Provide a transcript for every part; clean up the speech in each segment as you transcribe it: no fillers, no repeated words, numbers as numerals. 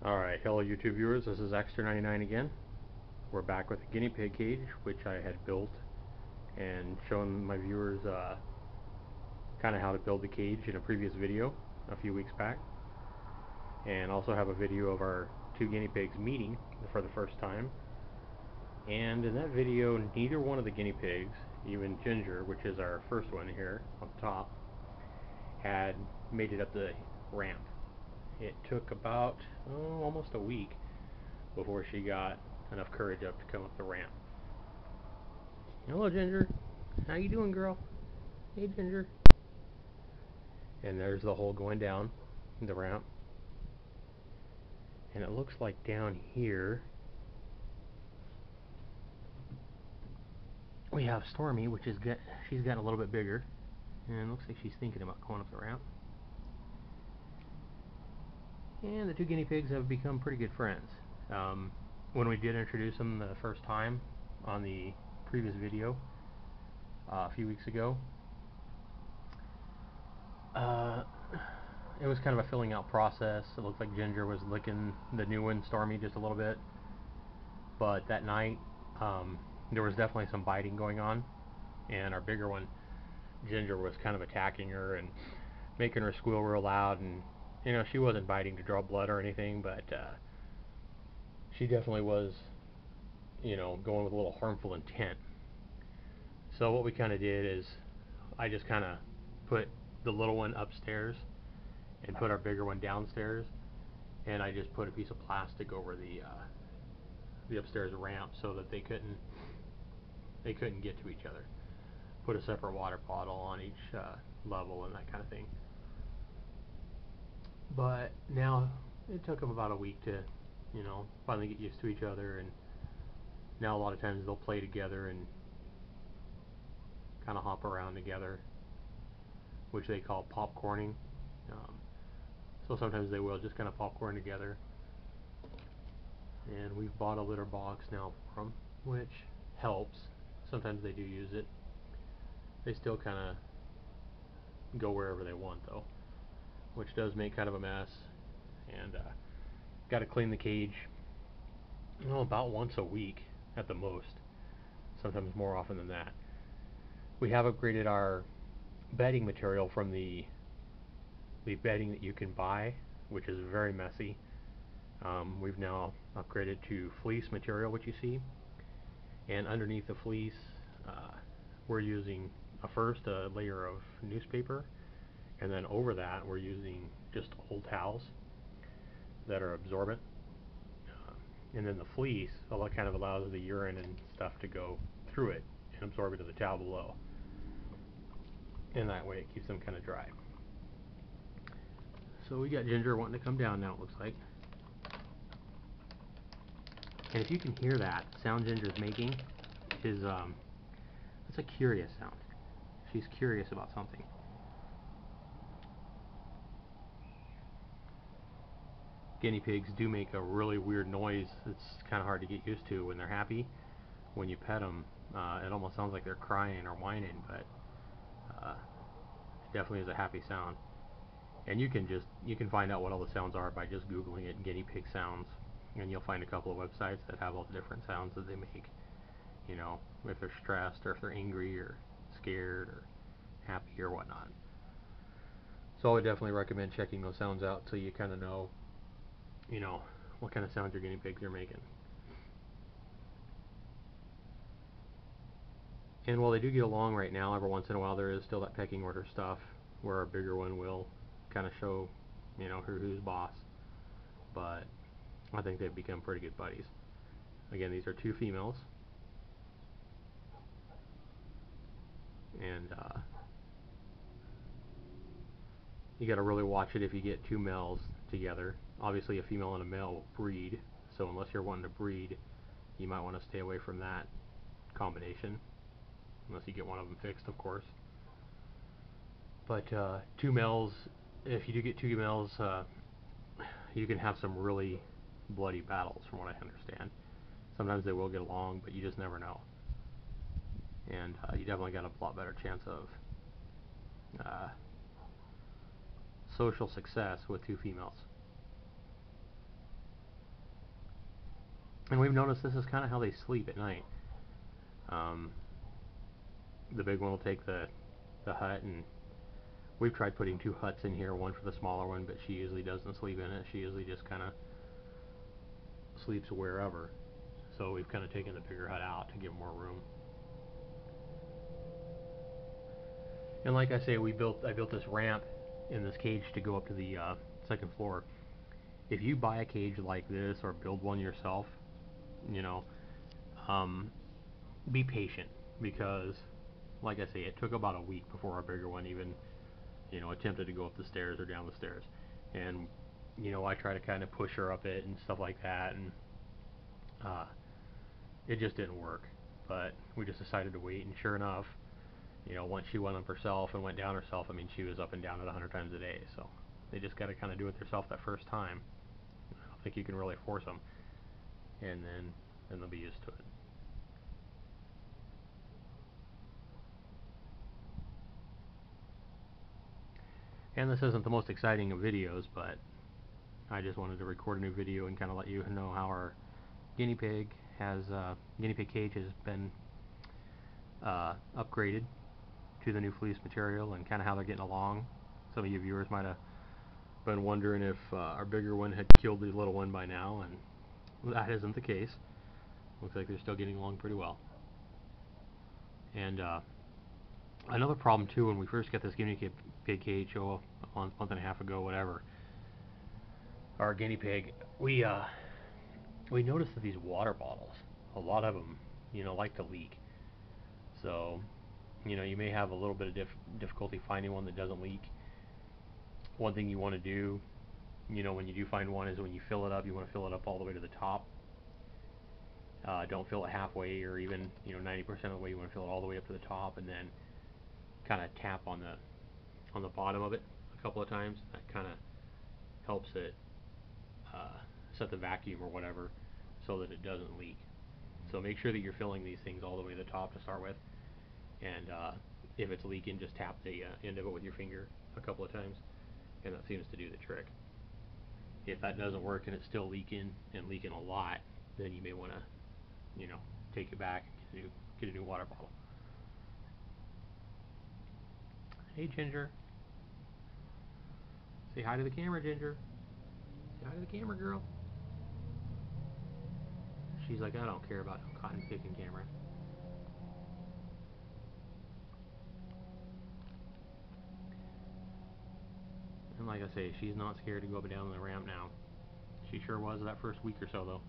Alright, hello YouTube viewers, this is Extra99 again. We're back with a guinea pig cage, which I had built and shown my viewers kind of how to build the cage in a previous video a few weeks back. And also have a video of our two guinea pigs meeting for the first time. And in that video, neither one of the guinea pigs, even Ginger, which is our first one here on top, had made it up the ramp. It took about almost a week before she got enough courage up to come up the ramp. Hello, Ginger. How you doing, girl? Hey, Ginger. And there's the hole going down the ramp. And it looks like down here we have Stormy, which is she's gotten a little bit bigger, and it looks like she's thinking about going up the ramp. And the two guinea pigs have become pretty good friends. When we did introduce them the first time on the previous video a few weeks ago, it was kind of a filling out process. It looked like Ginger was licking the new one, Stormy, just a little bit. But that night, there was definitely some biting going on, and our bigger one, Ginger, was kind of attacking her and making her squeal real loud. And you know, she wasn't biting to draw blood or anything, but she definitely was, you know, going with a little harmful intent. So what we kind of did is I just kind of put the little one upstairs and put our bigger one downstairs, and I just put a piece of plastic over the upstairs ramp so that they couldn't get to each other. Put a separate water bottle on each level and that kind of thing. But now it took them about a week to, you know, finally get used to each other, and now a lot of times they'll play together and kind of hop around together, which they call popcorning. So sometimes they will just kind of popcorn together. And we've bought a litter box now for them, which helps. Sometimes they do use it. They still kind of go wherever they want though, which does make kind of a mess. And got to clean the cage, you know, about once a week at the most, sometimes more often than that. We have upgraded our bedding material from the bedding that you can buy, which is very messy. We've now upgraded to fleece material, which you see, and underneath the fleece we're using first a layer of newspaper, and then over that we're using just old towels that are absorbent, and then the fleece kind of allows the urine and stuff to go through it and absorb into the towel below, and that way it keeps them kind of dry. So we got Ginger wanting to come down now, it looks like. And if you can hear that sound Ginger's making, is it's a curious sound. She's curious about something. Guinea pigs do make a really weird noise. It's kind of hard to get used to when they're happy. When you pet them, it almost sounds like they're crying or whining, but it definitely is a happy sound. And you can find out what all the sounds are by just Googling it, Guinea Pig Sounds, and you'll find a couple of websites that have all the different sounds that they make. You know, if they're stressed or if they're angry or scared or happy or whatnot. So I would definitely recommend checking those sounds out so you kind of know, you know, what kind of sounds your guinea pigs are making. And while they do get along right now, every once in a while there is still that pecking order stuff where our bigger one will kind of show, you know, who's boss. But I think they've become pretty good buddies. Again, these are two females, and you got to really watch it if you get two males together. Obviously a female and a male will breed, so unless you're wanting to breed, you might want to stay away from that combination, unless you get one of them fixed, of course. But two males, if you do get two males, you can have some really bloody battles, from what I understand. Sometimes they will get along, but you just never know. And you definitely got a lot better chance of social success with two females. And we've noticed this is kind of how they sleep at night. Um, the big one will take the hut, and we've tried putting two huts in here, one for the smaller one, but she usually doesn't sleep in it. She usually just kind of sleeps wherever. So we've kind of taken the bigger hut out to give more room. And like I say, I built this ramp in this cage to go up to the second floor. If you buy a cage like this or build one yourself, you know, um, be patient, because, like I say, it took about a week before our bigger one even, attempted to go up the stairs or down the stairs. And, I try to kind of push her up it and stuff like that, and uh, it just didn't work. But we just decided to wait, and sure enough, once she went up herself and went down herself, I mean, she was up and down it 100 times a day. So they just got to kind of do it themselves that first time. I don't think you can really force them, and then they'll be used to it. And this isn't the most exciting of videos, but I just wanted to record a new video and kind of let you know how our guinea pig guinea pig cage has been upgraded to the new fleece material, and kind of how they're getting along. Some of you viewers might have been wondering if our bigger one had killed the little one by now, and that isn't the case. Looks like they're still getting along pretty well. And another problem too, when we first got this guinea pig cage, a month and a half ago, whatever, our guinea pig, we noticed that these water bottles, a lot of them, like to leak. So, you may have a little bit of difficulty finding one that doesn't leak. One thing you want to do, when you do find one, is when you fill it up, you want to fill it up all the way to the top. Don't fill it halfway or even 90% of the way. You want to fill it all the way up to the top, and then kind of tap on the bottom of it a couple of times. That kind of helps it set the vacuum or whatever so that it doesn't leak. So make sure that you're filling these things all the way to the top to start with, and if it's leaking, just tap the end of it with your finger a couple of times, and that seems to do the trick. If that doesn't work and it's still leaking and leaking a lot, then you may want to, take it back and get a new water bottle. Hey, Ginger. Say hi to the camera, Ginger. Say hi to the camera, girl. She's like, I don't care about no cotton picking camera. And like I say, she's not scared to go up and down the ramp now. She sure was that first week or so, though.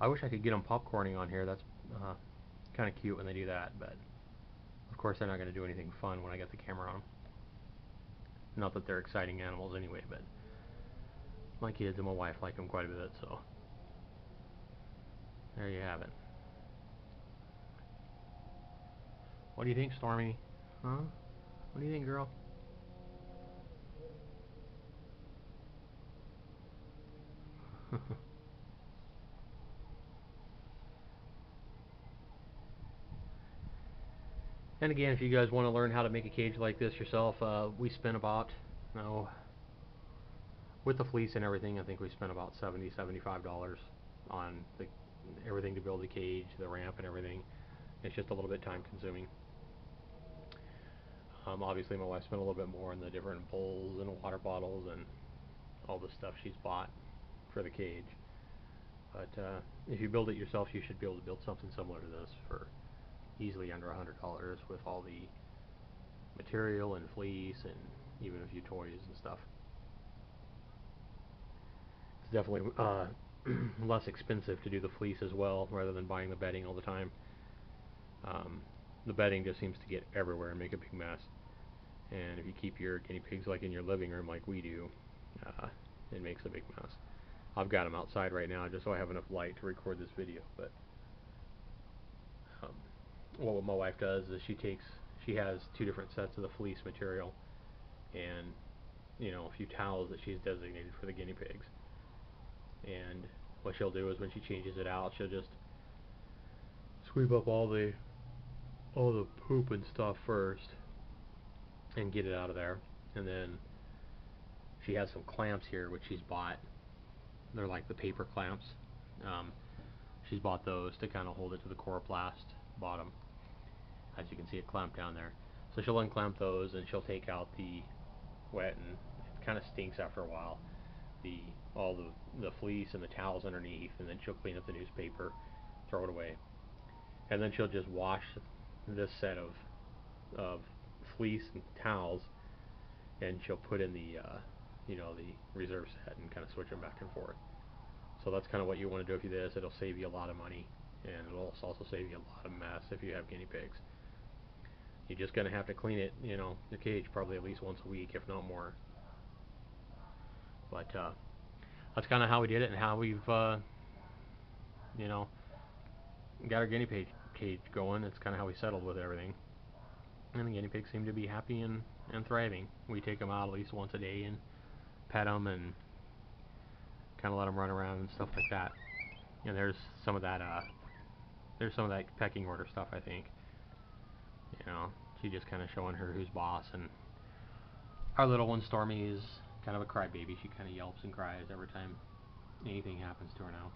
I wish I could get them popcorning on here. That's kind of cute when they do that, but of course they're not going to do anything fun when I get the camera on them. Not that they're exciting animals anyway, but my kids and my wife like them quite a bit, so there you have it. What do you think, Stormy? Huh? What do you think, girl? And again, if you guys want to learn how to make a cage like this yourself, we spent about, with the fleece and everything, I think we spent about $75 on everything to build the cage, the ramp, and everything. It's just a little bit time consuming. Obviously, my wife spent a little bit more on the different bowls and water bottles and all the stuff she's bought for the cage. But if you build it yourself, you should be able to build something similar to this for easily under $100 with all the material and fleece and even a few toys and stuff. It's definitely less expensive to do the fleece as well, rather than buying the bedding all the time. The bedding just seems to get everywhere and make a big mess. And if you keep your guinea pigs like in your living room like we do, it makes a big mess. I've got them outside right now just so I have enough light to record this video. But what my wife does is she has two different sets of the fleece material, and a few towels that she's designated for the guinea pigs. And what she'll do is when she changes it out, she'll just sweep up all the poop and stuff first and get it out of there. And then she has some clamps here which she's bought. They're like the paper clamps. Um, she's bought those to kind of hold it to the coroplast bottom. As you can see, it clamped down there. So she'll unclamp those and she'll take out the wet, and it kind of stinks after a while. All the fleece and the towels underneath, and then she'll clean up the newspaper, throw it away, and then she'll just wash this set of fleece and towels, and she'll put in the the reserve set and kind of switch them back and forth. So that's kind of what you want to do if you do this. It'll save you a lot of money, and it'll also save you a lot of mess if you have guinea pigs. You're just going to have to clean it, your cage probably at least once a week, if not more. But that's kind of how we did it and how we've, got our guinea pig cage going. It's kind of how we settled with everything. And the guinea pigs seem to be happy and thriving. We take them out at least once a day and pet them and kind of let them run around and stuff like that. And there's some of that pecking order stuff, I think. She's just kind of showing her who's boss. And our little one, Stormy, is kind of a crybaby. She kind of yelps and cries every time anything happens to her now.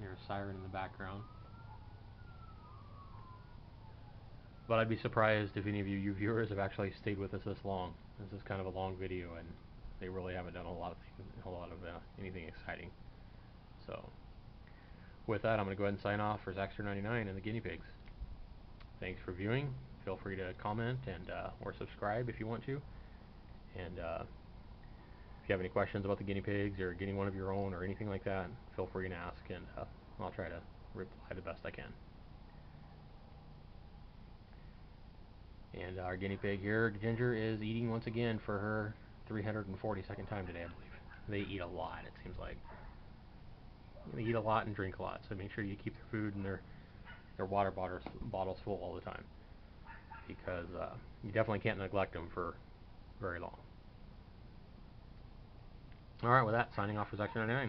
There's a siren in the background. But I'd be surprised if any of you viewers have actually stayed with us this long. This is kind of a long video, and they really haven't done a lot of anything exciting. So, with that, I'm going to go ahead and sign off for Zaxter99 and the guinea pigs. Thanks for viewing. Feel free to comment and or subscribe if you want to. And if you have any questions about the guinea pigs or getting one of your own or anything like that, feel free to ask, and I'll try to reply the best I can. And our guinea pig here, Ginger, is eating once again for her 342nd time today, I believe. They eat a lot, it seems like. They eat a lot and drink a lot, so make sure you keep their food and their water bottles full all the time, because you definitely can't neglect them for very long. Alright, with that, signing off for Zaxter99.